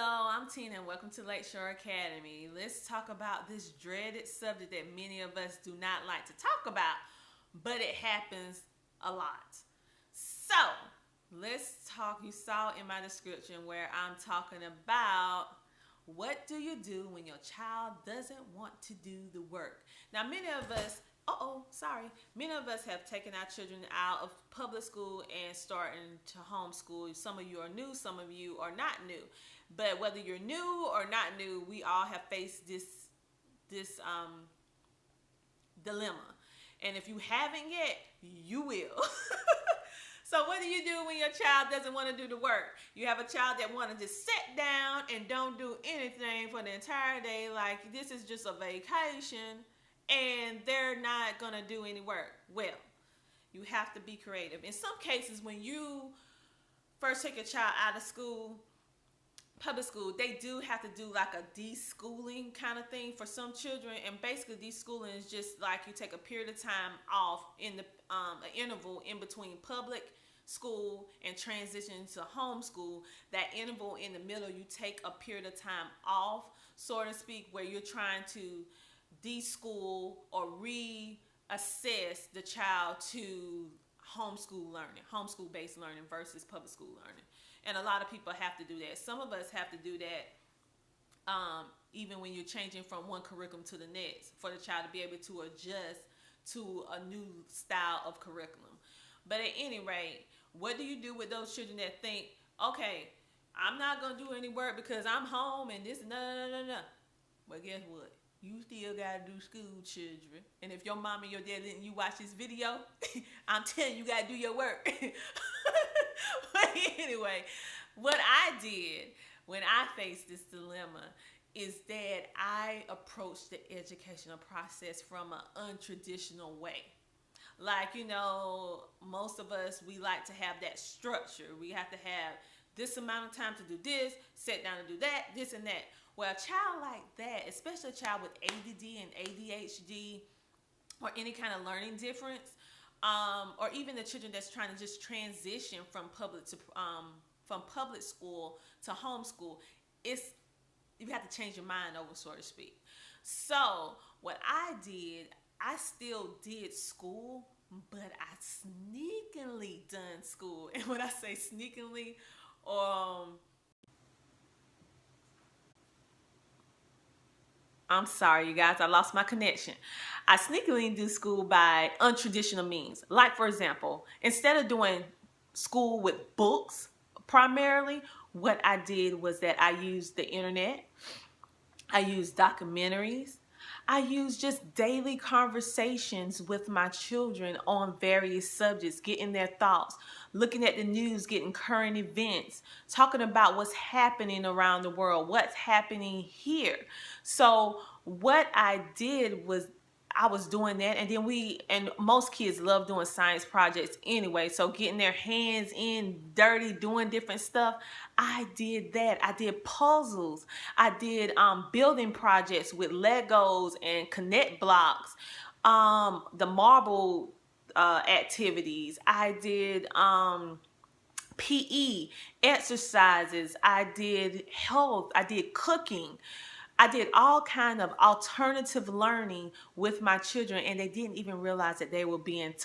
Hello, I'm Tina and welcome to Lakeshore Academy. Let's talk about this dreaded subject that many of us do not like to talk about, but it happens a lot. So, let's talk. You saw in my description where I'm talking about what do you do when your child doesn't want to do the work. Now, many of us have taken our children out of public school and starting to homeschool. Some of you are new, some of you are not new. But whether you're new or not new, we all have faced this dilemma. And if you haven't yet, you will. So what do you do when your child doesn't want to do the work? You have a child that want to just sit down and don't do anything for the entire day, like this is just a vacation, and they're not going to do any work. Well, you have to be creative. In some cases, when you first take a child out of school, public school, they do have to do like a deschooling kind of thing for some children. And basically deschooling is just like you take a period of time off in the an interval in between public school and transition to homeschool. That interval in the middle, you take a period of time off, so to speak, where you're trying to deschool or reassess the child to homeschool learning, homeschool based learning versus public school learning. And a lot of people have to do that. Some of us have to do that even when you're changing from one curriculum to the next, for the child to be able to adjust to a new style of curriculum. But at any rate, what do you do with those children that think, okay, I'm not going to do any work because I'm home and this, no. Well, guess what? You still got to do school, children. And if your mom and your dad didn't you watch this video, I'm telling you, you got to do your work. But anyway, what I did when I faced this dilemma is that I approached the educational process from an untraditional way. Like, most of us, we like to have that structure. We have to have this amount of time to do this, sit down and do that, this and that. Well, a child like that, especially a child with ADD and ADHD or any kind of learning difference, or even the children that's trying to just transition from public school to homeschool, you have to change your mind over, so to speak. So what I did, I still did school, but I sneakily done school. And when I say sneakily, I'm sorry, you guys, I lost my connection. I sneakily do school by untraditional means. Like, for example, instead of doing school with books primarily, what I did was that I used the internet, I used documentaries, I use just daily conversations with my children on various subjects, getting their thoughts, looking at the news, getting current events, talking about what's happening around the world, what's happening here. So what I did was I was doing that, and then most kids love doing science projects anyway, so getting their hands in dirty, doing different stuff, I did that. I did puzzles. I did building projects with Legos and Connect blocks, the marble activities. I did PE, exercises. I did health. I did cooking. I did all kind of alternative learning with my children, and they didn't even realize that they were being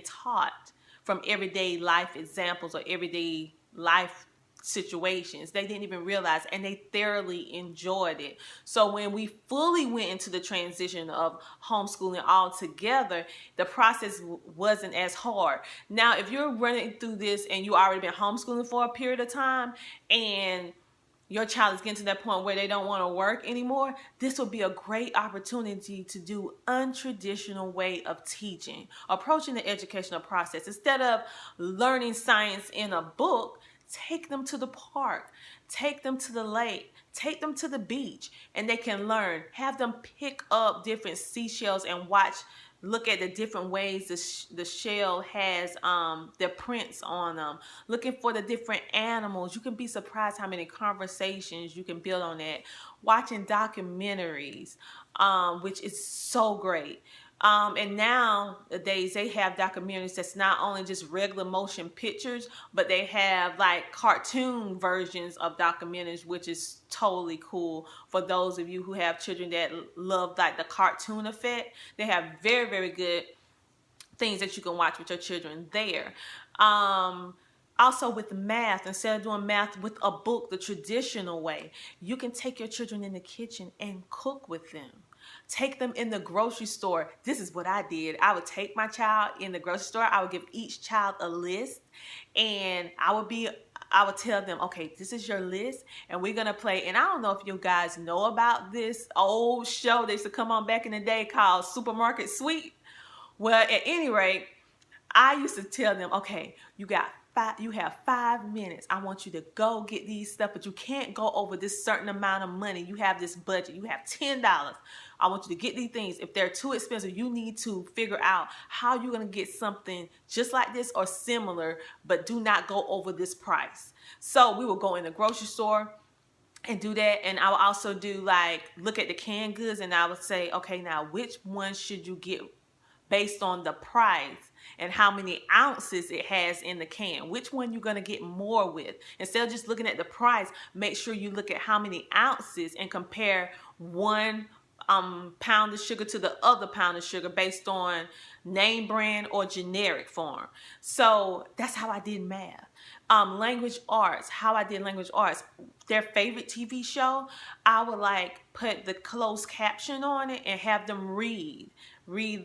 taught from everyday life examples or everyday life situations. They didn't even realize, and they thoroughly enjoyed it. So when we fully went into the transition of homeschooling altogether, the process wasn't as hard. Now, if you're running through this and you already been homeschooling for a period of time, and your child is getting to that point where they don't want to work anymore, this will be a great opportunity to do untraditional way of teaching, approaching the educational process. Instead of learning science in a book, take them to the park, take them to the lake, take them to the beach, and they can learn. Have them pick up different seashells and look at the different ways the shell has their prints on them. Looking for the different animals. You can be surprised how many conversations you can build on that. Watching documentaries, which is so great. And nowadays they have documentaries that's not only just regular motion pictures, but they have like cartoon versions of documentaries, which is totally cool for those of you who have children that love like the cartoon effect. They have very, very good things that you can watch with your children there. Also with math, instead of doing math with a book the traditional way, you can take your children in the kitchen and cook with them. Take them in the grocery store. This is what I did. I would take my child in the grocery store. I would give each child a list, and I would tell them, okay, this is your list, and we're gonna play. And I don't know if you guys know about this old show that used to come on back in the day called Supermarket Sweep. Well, at any rate, I used to tell them, okay, you have 5 minutes. I want you to go get these stuff, but you can't go over this certain amount of money. You have this budget. You have $10. I want you to get these things. If they're too expensive, you need to figure out how you're going to get something just like this or similar, but do not go over this price. So we will go in the grocery store and do that. And I will also do like, look at the canned goods, and I would say, okay, now which one should you get based on the price and how many ounces it has in the can? Which one you're going to get more with? Instead of just looking at the price, make sure you look at how many ounces and compare one pound of sugar to the other pound of sugar based on name brand or generic form. So that's how I did math. Language arts, how I did language arts. Their favorite TV show, I would like put the closed caption on it and have them read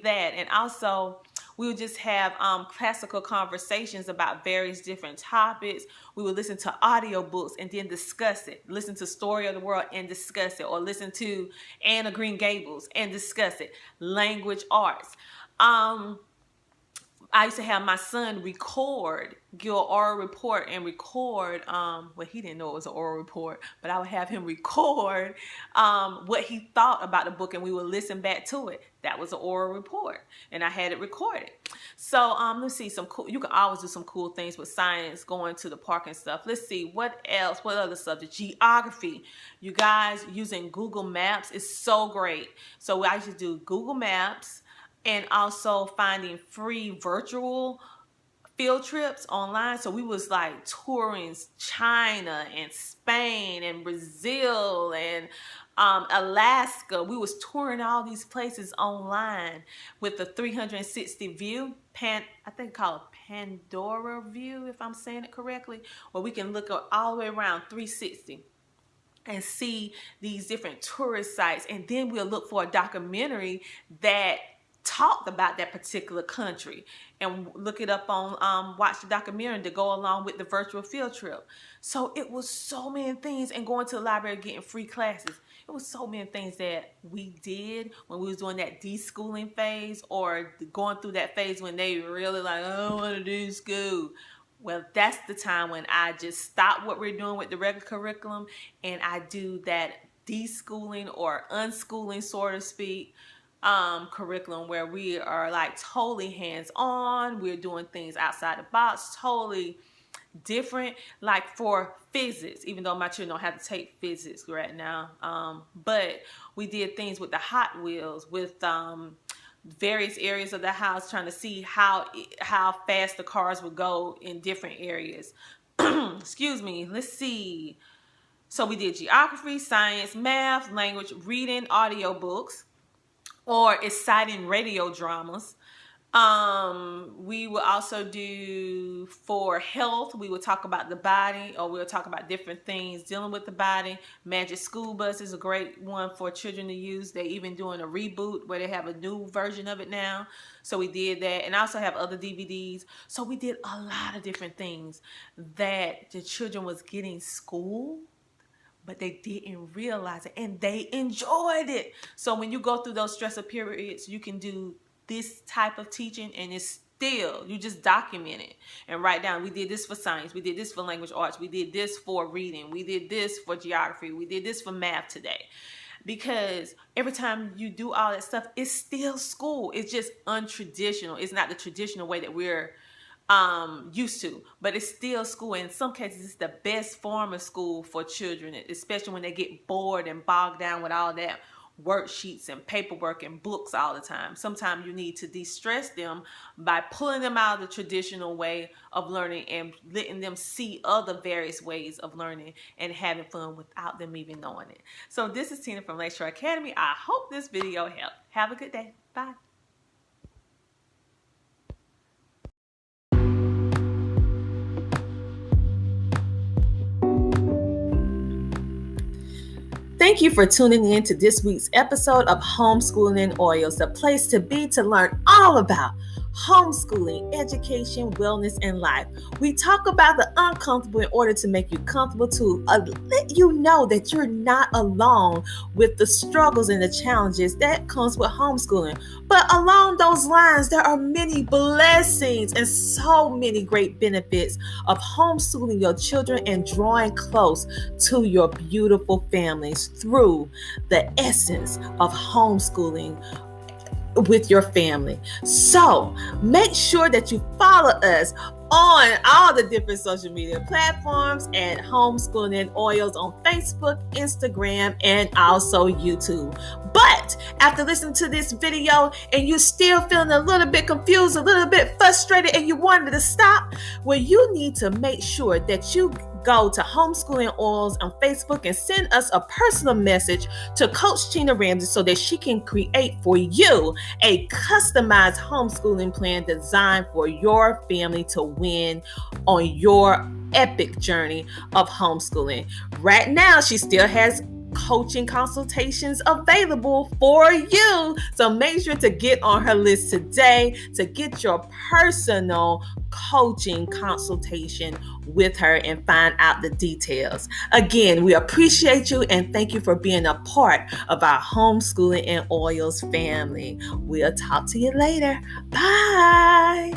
that. And also we would just have classical conversations about various different topics. We would listen to audiobooks and then discuss it. Listen to Story of the World and discuss it. Or listen to Anne of Green Gables and discuss it. Language arts. I used to have my son give an oral report and record, well, he didn't know it was an oral report, but I would have him record what he thought about the book, and we would listen back to it. That was an oral report, and I had it recorded. So let's see, you can always do some cool things with science, going to the park and stuff. Let's see, what else, what other subject? Geography. You guys, using Google Maps is so great. So I used to do Google Maps, and also finding free virtual field trips online. So we was like touring China and Spain and Brazil and Alaska. We was touring all these places online with the 360 view. I think called Pandora view, if I'm saying it correctly, where we can look all the way around 360 and see these different tourist sites. And then we'll look for a documentary that talked about that particular country and look it up on watch the documentary to go along with the virtual field trip. So it was so many things, and going to the library getting free classes. It was so many things that we did when we was doing that deschooling phase, or going through that phase when they really like, I don't want to do school. Well, that's the time when I just stop what we're doing with the regular curriculum and I do that deschooling or unschooling, so to speak, curriculum, where we are like totally hands-on. We're doing things outside the box, totally different. Like for physics, even though my children don't have to take physics right now, but we did things with the Hot Wheels, with various areas of the house, trying to see how fast the cars would go in different areas. Excuse me. Let's see. So we did geography, science, math, language, reading, audiobooks, or exciting radio dramas. We will also do for health, we will talk about the body, or we'll talk about different things dealing with the body. Magic School Bus is a great one for children to use. They're even doing a reboot where they have a new version of it now. So we did that, and I also have other DVDs. So we did a lot of different things that the children was getting school, but they didn't realize it, and they enjoyed it. So when you go through those stressful periods, you can do this type of teaching, and it's still, you just document it and write down, we did this for science, we did this for language arts, we did this for reading, we did this for geography, we did this for math today. Because every time you do all that stuff, it's still school. It's just untraditional. It's not the traditional way that we're used to, but it's still school. In some cases, it's the best form of school for children, especially when they get bored and bogged down with all that worksheets and paperwork and books all the time. Sometimes you need to de-stress them by pulling them out of the traditional way of learning and letting them see other various ways of learning and having fun without them even knowing it. So this is Tina from Lakeshore Academy. I hope this video helped. Have a good day. Bye. Thank you for tuning in to this week's episode of Homeschooling in Oils, the place to be to learn all about homeschooling, education, wellness, and life. We talk about the uncomfortable in order to make you comfortable, to let you know that you're not alone with the struggles and the challenges that comes with homeschooling. But along those lines, there are many blessings and so many great benefits of homeschooling your children and drawing close to your beautiful families through the essence of homeschooling with your family. So make sure that you follow us on all the different social media platforms and Homeschooling in Oils on Facebook, Instagram, and also YouTube. But after listening to this video and you're still feeling a little bit confused, a little bit frustrated, and you wanted to stop, well, you need to make sure that you go to Homeschooling Oils on Facebook and send us a personal message to Coach Tina Ramsey so that she can create for you a customized homeschooling plan designed for your family to win on your epic journey of homeschooling. Right now, she still has coaching consultations available for you. So make sure to get on her list today to get your personal coaching consultation with her and find out the details. Again, we appreciate you and thank you for being a part of our Homeschooling in Oils family. We'll talk to you later. Bye.